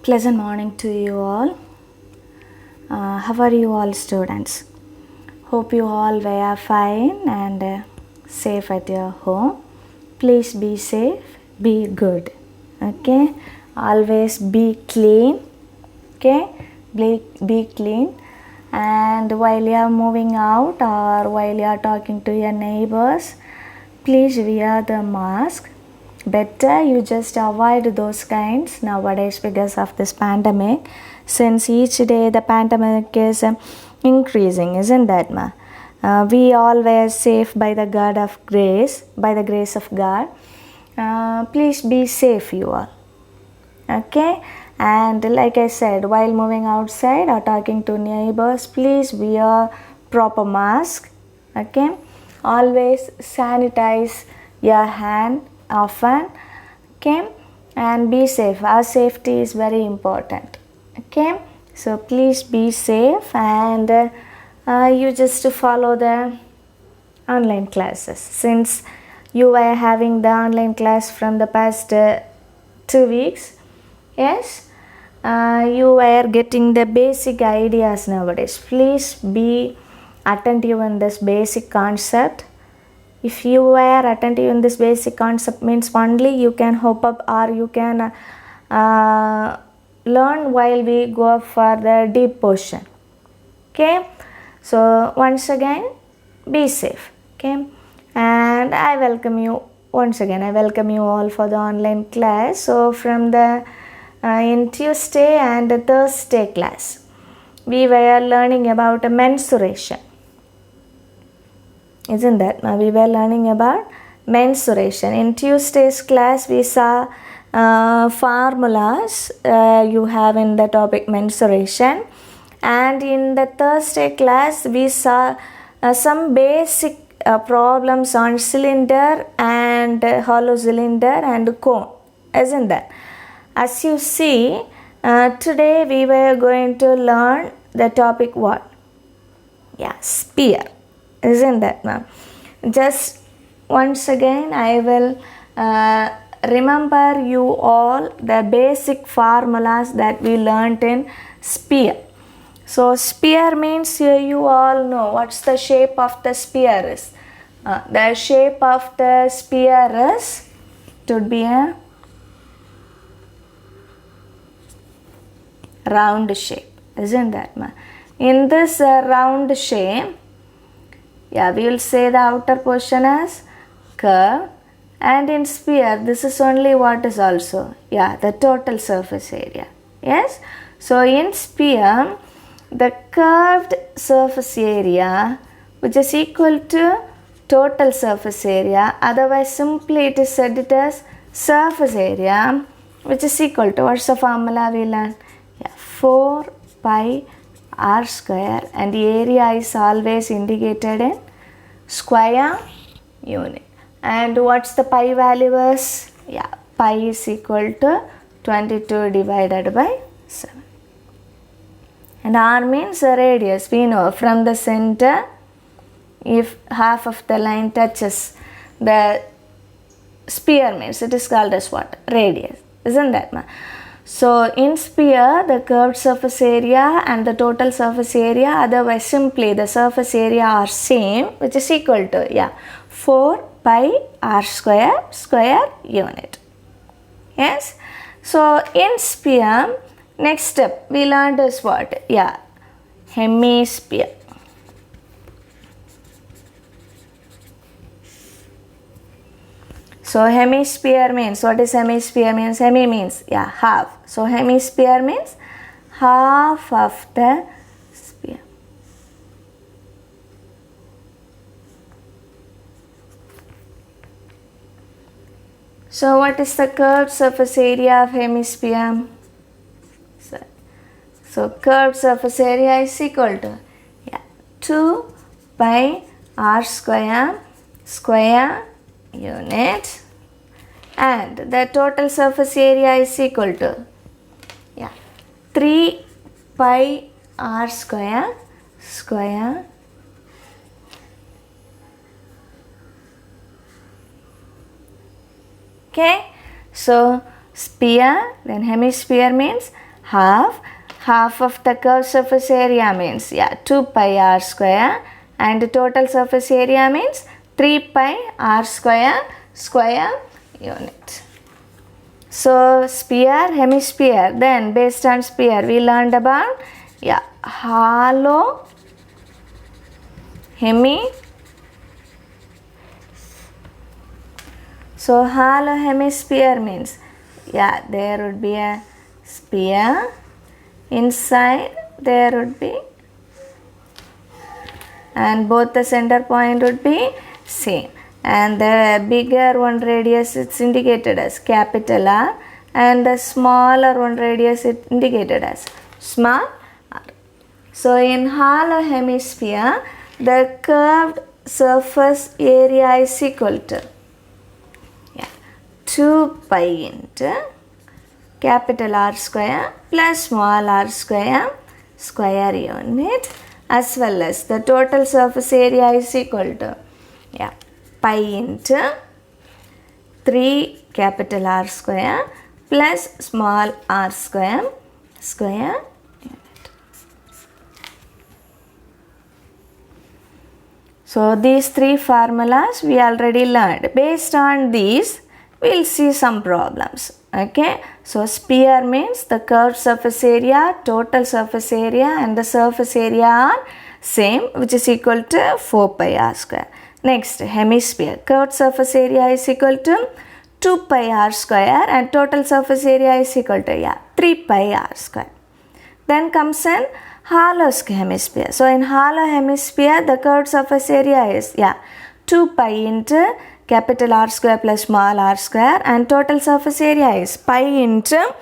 Pleasant morning to you all. How are you all, students? Hope you all were fine and safe at your home. Please be safe, be good. Okay, always be clean. Okay, be clean. And while you are moving out or while you are talking to your neighbors, please wear the mask. Better you just avoid those kinds nowadays because of this pandemic, since each day the pandemic is increasing, isn't that ma? We all were safe by the grace of God. Please be safe, you all. Okay, and like I said, while moving outside or talking to neighbors, please wear proper mask. Okay, always sanitize your hand often. Okay, and be safe. Our safety is very important. Okay, so please be safe, and you just follow the online classes, since you are having the online class from the past 2 weeks. Yes, you are getting the basic ideas nowadays. Please be attentive in this basic concept. If you are attentive in this basic concept, means only you can hope up or you can learn while we go for the deep portion. Okay, so once again, be safe. Okay, and I welcome you once again. I welcome you all for the online class. So from the in Tuesday and Thursday class, we were learning about mensuration. Isn't that? Now we were learning about mensuration. In Tuesday's class, we saw formulas you have in the topic mensuration, and in the Thursday class, we saw some basic problems on cylinder and hollow cylinder and cone. Isn't that? As you see, today we were going to learn the topic what? Yeah, sphere. Isn't that, ma'am? Just once again, I will remember you all the basic formulas that we learnt in sphere. So sphere means you all know what's the shape of the sphere is. The shape of the sphere is, it would be a round shape. Isn't that, ma'am? In this round shape, yeah, we will say the outer portion as curve, and in sphere this is only what is also, yeah, the total surface area. Yes, so in sphere the curved surface area, which is equal to total surface area, otherwise simply it is said it as surface area, which is equal to, what's the formula we learned? Yeah, 4 pi r square, and the area is always indicated in square unit. And what's the pi value is? Yeah, pi is equal to 22 divided by 7. And r means the radius. We know from the center, if half of the line touches the sphere, means it is called as what? Radius. Isn't that, ma? So in sphere, the curved surface area and the total surface area, otherwise simply the surface area are same, which is equal to, yeah, 4 pi r square unit. Yes. So in sphere, next step we learned is what? Yeah, hemisphere. So hemisphere means, what is hemisphere means? Hemi means, yeah, half. So hemisphere means half of the sphere. So what is the curved surface area of hemisphere? So curved surface area is equal to, yeah, 2 pi r square unit, and the total surface area is equal to, yeah, 3 pi r square. Okay, so sphere, then hemisphere means half of the curved surface area means 2 pi r square, and the total surface area means 3 pi r square unit. So sphere, hemisphere, then based on sphere we learned about hollow, so hollow hemisphere means there would be a sphere, inside there would be, and both the center point would be same, and the bigger one radius it's indicated as capital R, and the smaller one radius it indicated as small r. So in hollow hemisphere the curved surface area is equal to 2 pi into capital R square plus small r square unit, as well as the total surface area is equal to pi into 3 capital R square plus small r square unit. So these three formulas we already learned. Based on these we'll see some problems. Okay, so sphere means the curved surface area, total surface area, and the surface area are same, which is equal to 4 pi r square. Next, hemisphere, curved surface area is equal to 2 pi r square, and total surface area is equal to 3 pi r square. Then comes in hollow hemisphere. So in hollow hemisphere the curved surface area is 2 pi into capital R square plus small r square, and total surface area is pi into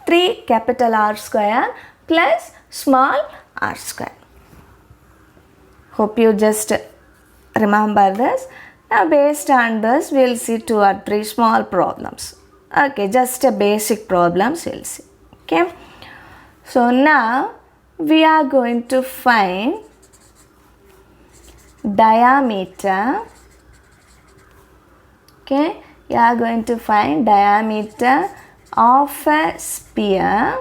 3 capital R square plus small r square. Hope you just remember this. Now based on this we will see 2 or 3 small problems. Okay, just a basic problems we'll see. Okay, so now we are going to find diameter. Okay, you are going to find diameter of a sphere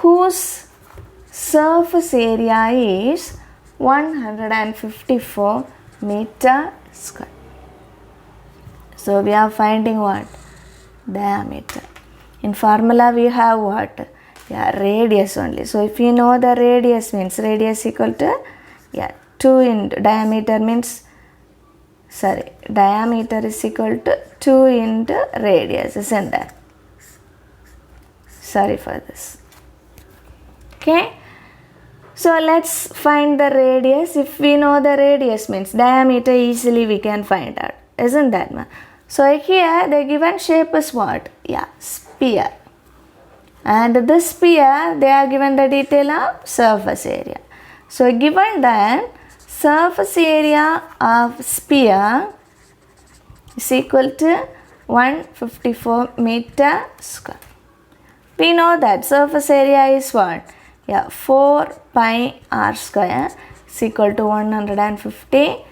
whose surface area is 154 meter square. So we are finding what? Diameter. In formula we have what? Radius only. So if you know the radius means radius equal to 2 into diameter means diameter is equal to 2 into radius, isn't it? Sorry for this. Okay, so let's find the radius. If we know the radius means diameter, easily we can find out, isn't that? So here the given shape is what? Sphere, and this sphere they are given the detail of surface area. So given that surface area of sphere is equal to 154 meter square. We know that surface area is what? 4 pi r square is equal to 154.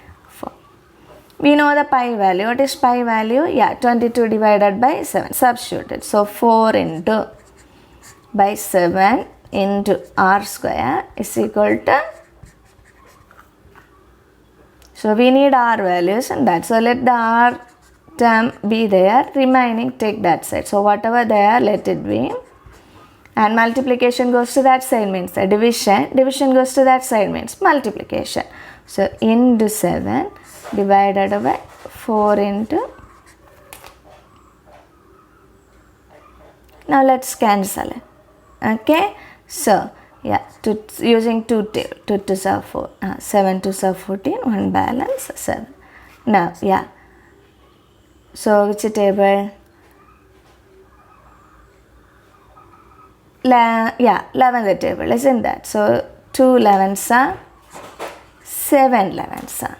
We know the pi value. What is pi value? 22 divided by 7. Substitute it. So 4 into by 7 into r square is equal to, so we need r values and that. So let the r term be there, remaining take that side. So whatever there, let it be. And multiplication goes to that side means the division. Division goes to that side means multiplication. So into 7 divided by 4 into. Now let's cancel it. Okay. So using 2 tables, 2 2s are 4, 7 2s are 14, 1 balance 7. Now so which table? 11th table, isn't that? So 2 11s are 7 11s are.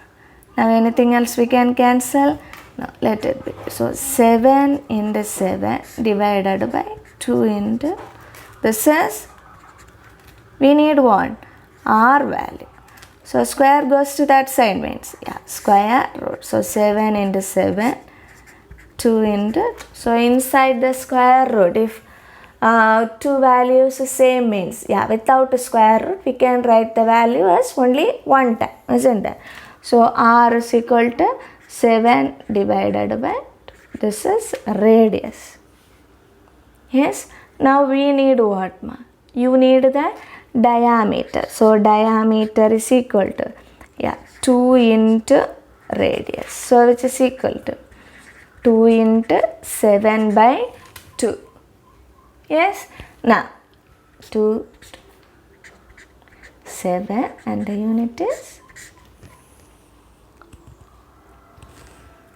Now anything else we can cancel? No, let it be. So 7 into 7 divided by 2 into, this is, we need what? R value. So square goes to that side means square root. So 7 into 7 2 into, so inside the square root, if two values same means, yeah, without a square root we can write the value as only one time, isn't it? So r is equal to 7 divided by, this is radius. Yes, now we need what, ma? You need the diameter. So diameter is equal to, yeah, 2 into radius. So which is equal to 2 into 7 by 2. Yes, now 2, 7 and the unit is,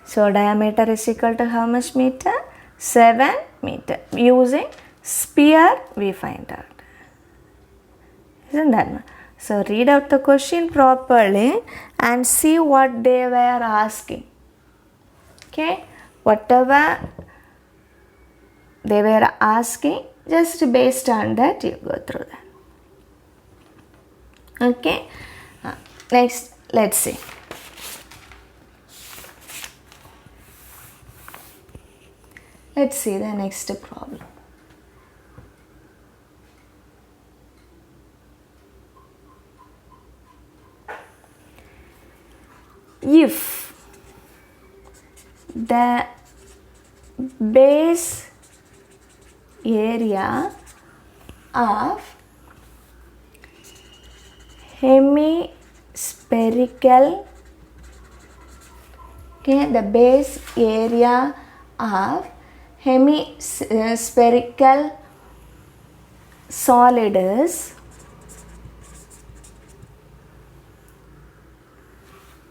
so diameter is equal to how much meter? 7 meter. Using sphere we find out. Isn't that? So read out the question properly and see what they were asking. Okay, whatever they were asking, just based on that you go through that. Okay, next let's see. Let's see the next problem. If the base area of hemispherical, okay, the base area of hemispherical solid is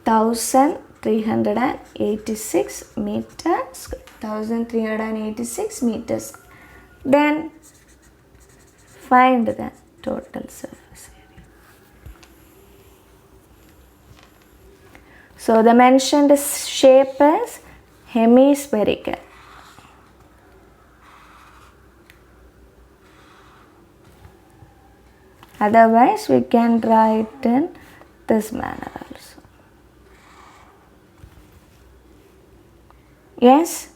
1386 meters, 1386 meters. Then find the total surface area. So the mentioned shape is hemispherical. Otherwise we can write in this manner also. Yes,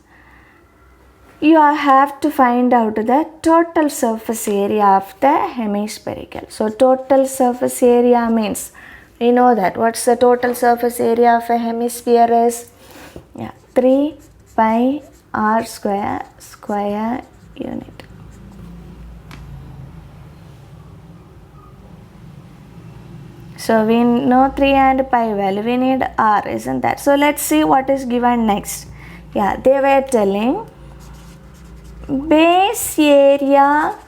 you have to find out the total surface area of the hemispherical. So total surface area means, we know that what's the total surface area of a hemisphere is, yeah, 3 pi r square unit. So we know 3 and pi value, we need r, isn't that? So let's see what is given next. Yeah, they were telling base area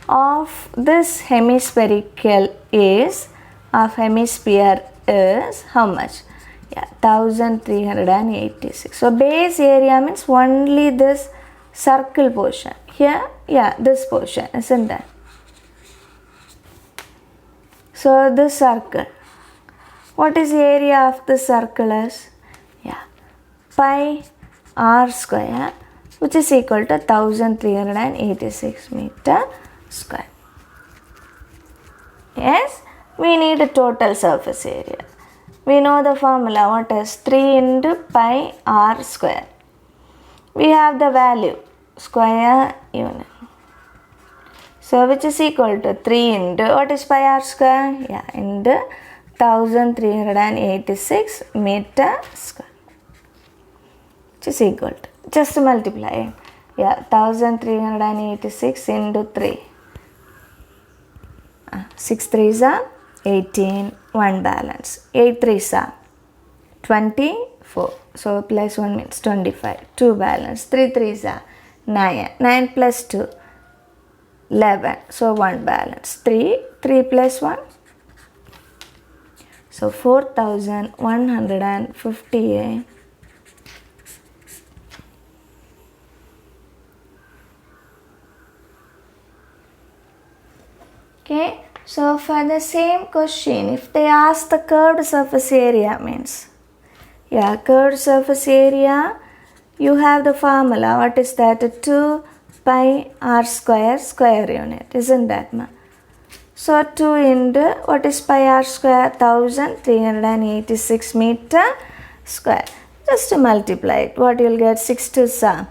of this hemispherical is, of hemisphere is how much? Yeah, 1386. So base area means only this circle portion. Here, yeah, this portion, isn't that? So this circle, what is the area of the circle is? Yeah, pi r square, which is equal to 1386 meter square. Yes, we need a total surface area. We know the formula, what is 3 into pi r square. We have the value square unit. So which is equal to 3 into, what is pi r square? Yeah, into 1386 meter square. Which is equal to, just multiply. Yeah, 1386 into 3. 6 3s are 18, 1 balance. 8 3s are 24. So plus 1 means 25. 2 balance. 3 3s are 9. 9 plus 2, 11. So 1 balance. 3. 3 plus 1. So 4158. Okay, so for the same question, if they ask the curved surface area means, yeah, curved surface area, you have the formula, what is that? 2 pi r square unit, isn't that, ma? So 2 into, what is pi r square? 1386 meter square. just multiply it. What you will get? 6 to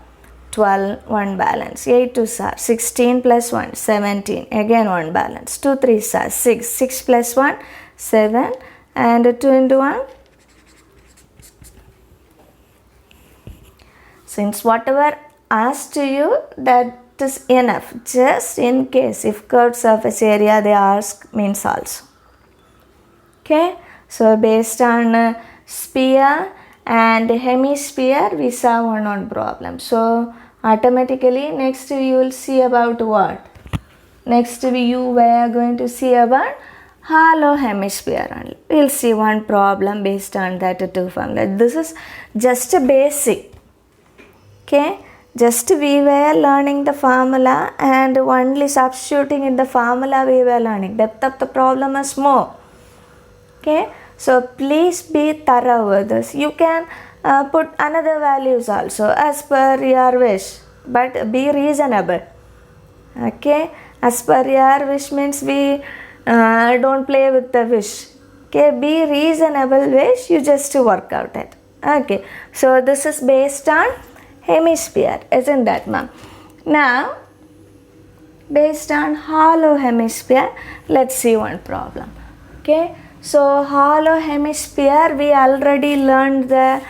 12, 1 balance. 8 to 16 plus 1, 17. Again 1 balance. 2 3 6. 6 plus 1, 7. And 2 into 1. Since whatever asked to you, that is enough. Just in case if curved surface area they ask, means also. Okay. So based on sphere and hemisphere we saw one problem. So automatically next you will see about what? Next we are going to see about hollow hemisphere only. We will see one problem based on that two formula. This is just a basic. Okay. Just we were learning the formula and only substituting in the formula we were learning. Depth of the problem is more. Okay. So please be thorough with this. You can put another values also as per your wish, but be reasonable. Okay. As per your wish means we don't play with the wish. Okay. Be reasonable wish. You just work out it. Okay. So this is based on hemisphere, isn't that, ma'am? Now based on hollow hemisphere, let's see one problem. Okay. So hollow hemisphere we already learned the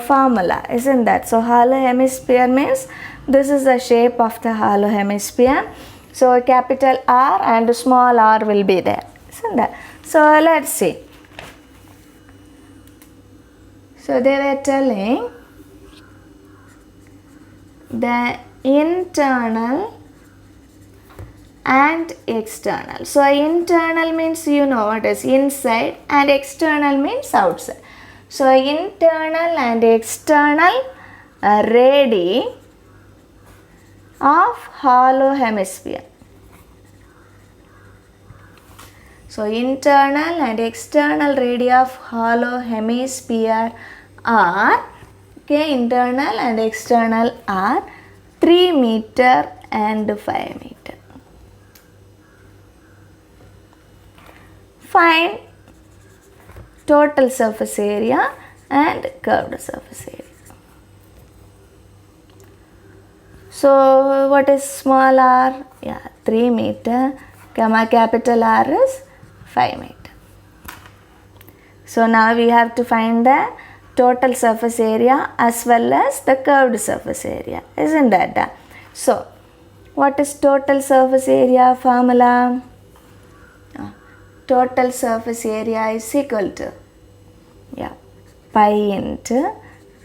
formula, isn't that? So hollow hemisphere means this is the shape of the hollow hemisphere. So capital R and small r will be there, isn't that? So let's see. So they were telling the internal and external. So internal means you know what is inside and external means outside. So internal and external radii of hollow hemisphere. So internal and external radii of hollow hemisphere are, okay, internal and external are 3 meter and 5 meter. Find total surface area and curved surface area. So what is small r? Yeah, 3 meter, comma capital R is 5 meter. So now we have to find the total surface area as well as the curved surface area, isn't that? So what is total surface area formula? Total surface area is equal to pi into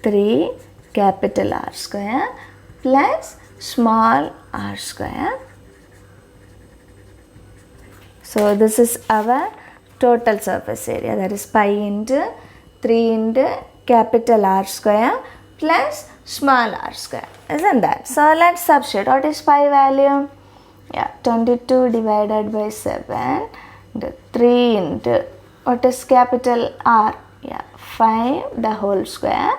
3 capital R square plus small r square. So this is our total surface area, that is pi into 3 into capital R square plus small r square, isn't that? So let's substitute. What is pi value? 22 divided by 7. 3 into what is capital R? 5 the whole square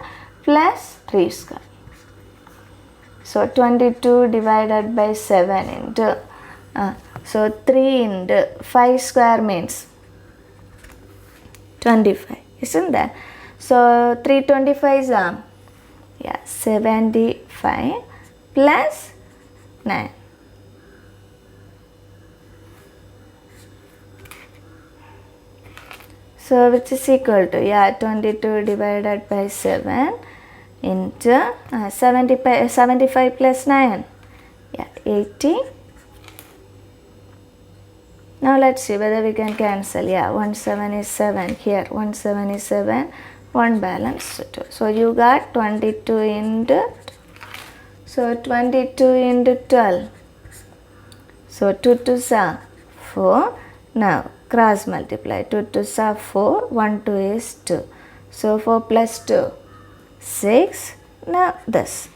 plus 3 square. So 22 divided by 7 into so 3 into 5 square means 25, isn't that? So 325 is 75 plus 9. So which is equal to 22 divided by 7 into 75 plus 9, 80. Now let's see whether we can cancel. 1 7 is 7 here, 1 7 is 7, 1 balance 2. So you got 22 into 12. So 2 2 4. Now cross multiply. 2 2 4, 1 2 is 2. So 4 plus 2, 6. Now this.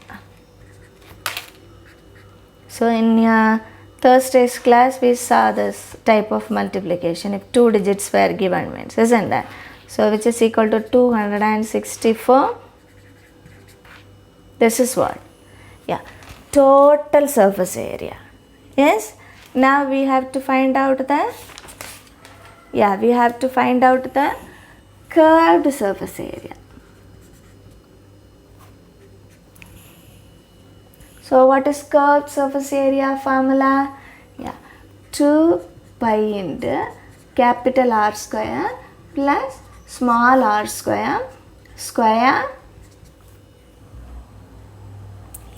So in Thursday's class we saw this type of multiplication if 2 digits were given means, isn't that? So which is equal to 264. This is what? Total surface area. Yes. Now we have to find out the curved surface area. So what is curved surface area formula? Yeah, 2 pi into capital R square plus small r square square.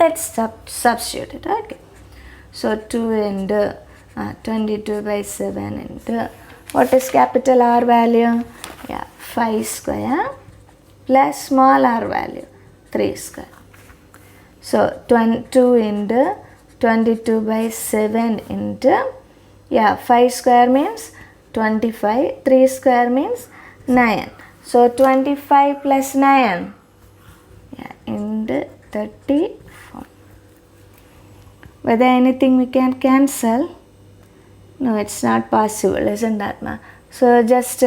Let's substitute it. Okay. So 2 into 22 by 7 into, what is capital R value? Yeah, 5 square plus small r value 3 square. So 2 into 22 by 7 into, yeah, 5 square means 25, 3 square means 9. So 25 plus 9, yeah, into 34. Whether anything we can cancel? No, it's not possible, isn't that, ma? So just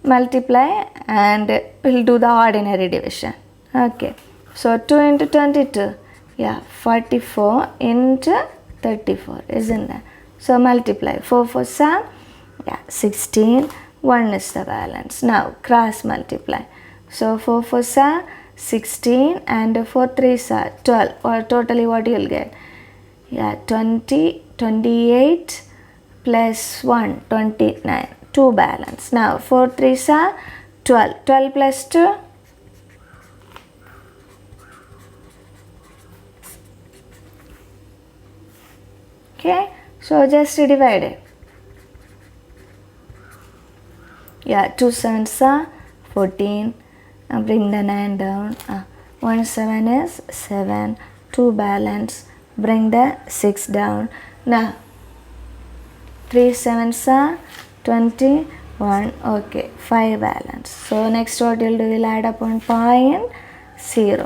multiply and we'll do the ordinary division. Okay. So 2 into 22, yeah, 44 into 34, isn't it? So multiply. 4 4 7, yeah, 16. 1 is the balance. Now cross multiply. So 4 4 7, 16 and 4 3 are 12. Or totally what you'll get? Yeah, 20, 28 plus 1, 29. 2 balance. Now 4 3 are 12. 12 plus 2. Okay, so just divide it. Yeah, 2 7s are 14. Bring the 9 down. 1 7 is 7. 2 balance. Bring the 6 down. Now 3 7s are 21. Okay, 5 balance. So next what you'll do, you'll add up 1.0.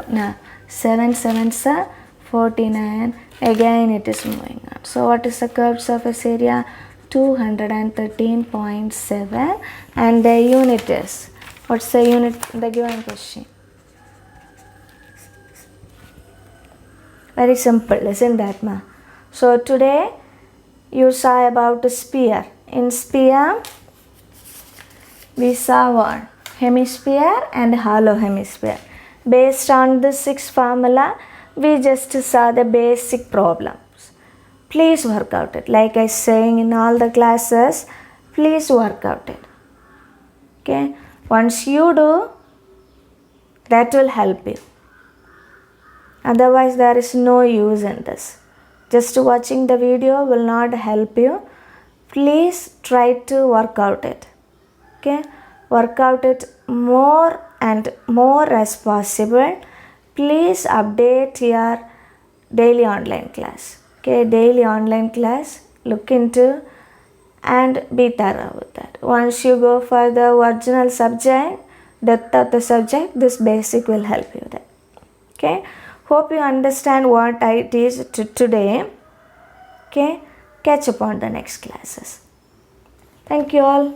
Now 7 7s are 49. Again it is moving on. So what is the curved surface area? 213.7, and the unit is, what's the unit in the given question? Very simple, isn't that, ma? So today you saw about a sphere. In sphere we saw what? Hemisphere and hollow hemisphere. Based on this 6 formula, we just saw the basic problems. Please work out it. Like I saying in all the classes, please work out it. Okay. Once you do, that will help you. Otherwise, there is no use in this. Just watching the video will not help you. Please try to work out it. Okay. Work out it more and more as possible. Please update your daily online class. Okay, daily online class, look into and be thorough with that. Once you go for the original subject, depth of the subject, this basic will help you there. Okay, hope you understand what I teach today. Okay, catch up on the next classes. Thank you all.